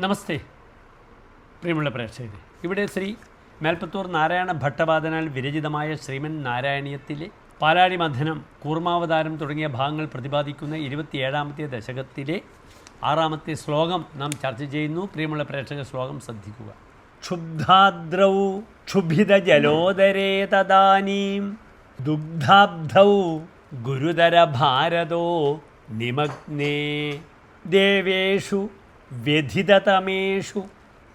നമസ്തേ പ്രിയമുള്ള പ്രേക്ഷകരെ, ഇവിടെ ശ്രീ മേൽപ്പത്തൂർ നാരായണ ഭട്ടപാദനാൽ വിരചിതമായ ശ്രീമൻ നാരായണീയത്തിലെ പാലാഴി മഥനം, കൂർമാവതാരം തുടങ്ങിയ ഭാഗങ്ങൾ പ്രതിപാദിക്കുന്ന 27ാമത്തെ ദശകത്തിലെ 6ാമത്തെ ശ്ലോകം നാം ചർച്ച ചെയ്യുന്നു. പ്രിയമുള്ള പ്രേക്ഷക, ശ്ലോകം ശ്രദ്ധിക്കുക. ക്ഷുബ്ധാദ്രൗ ക്ഷുഭിതജലോദരേ തദാനീം ദുഗ്ധാബ്ധൗ ഗുരുതരഭാരതോ നിമഗ്നേ ദേവേഷു വ്യഥിതതമേഷു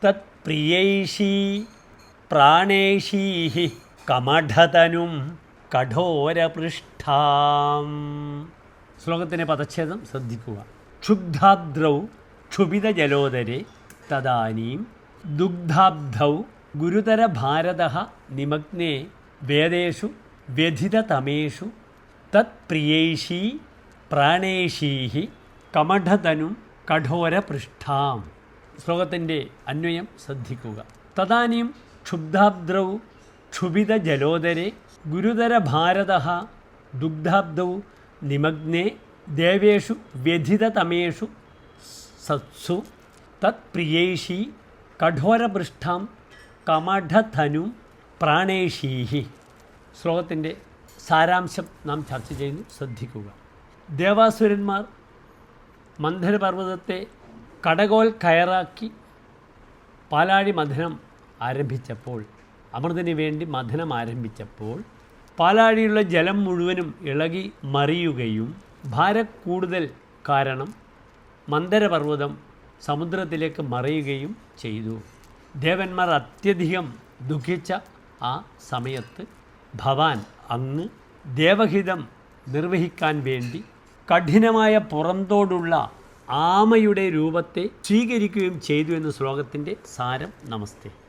തത്പ്രിയൈഷീ പ്രാണേഷീഃ കമഠതനും കഠോരപൃഷ്ഠാം. ശ്ലോകത്തിൻ്റെ പദച്ഛേദം ശ്രദ്ധിക്കുക. ക്ഷുബ്ധാദ്രൗ ക്ഷുഭിതജലോദരേ തദാനീം ദുഗ്ധാബ്ധൗ ഗുരുതരഭാരതഃ നിമഗ്നേ വേദേഷു വ്യഥിതതമേഷു തത്പ്രിയൈഷീ പ്രാണേഷീഃ കമഠതനും കഠോരപൃഷ്ഠാം. ശ്ലോകത്തിൻ്റെ അന്വയം ശ്രദ്ധിക്കുക. തദാനീം ക്ഷുബ്ധാബ്ദ്രൗ ക്ഷുഭിതജലോദരേ ഗുരുതരഭാരതഃ ദുഗ്ധാബ്ദൗ നിമഗ്നേ ദേവേഷു വ്യഥിതതമേഷു സത്സു തത്പ്രിയൈഷീ കഠോരപൃഷ്ഠാം കമഠധനും പ്രാണേഷീഃ. ശ്ലോകത്തിൻ്റെ സാരാംശം നാം ചർച്ച ചെയ്യുന്നു, ശ്രദ്ധിക്കുക. ദേവാസുരന്മാർ മന്ദരപർവ്വതത്തെ കടകോൽ കയറാക്കി പാലാഴി മഥനം ആരംഭിച്ചപ്പോൾ, അമൃതിന് വേണ്ടി മഥനം ആരംഭിച്ചപ്പോൾ പാലാഴിയുള്ള ജലം മുഴുവനും ഇളകി മറിയുകയും ഭാരക്കൂടുതൽ കാരണം മന്ദരപർവ്വതം സമുദ്രത്തിലേക്ക് മറിയുകയും ചെയ്തു. ദേവന്മാർ അത്യധികം ദുഃഖിച്ച ആ സമയത്ത് ഭവാൻ അങ്ങ് ദേവഹിതം നിർവഹിക്കാൻ വേണ്ടി കഠിനമായ പുറന്തോടുള്ള ആമയുടെ രൂപത്തെ സ്വീകരിക്കുകയും ചെയ്തു എന്ന ശ്ലോകത്തിൻ്റെ സാരം. നമസ്തേ.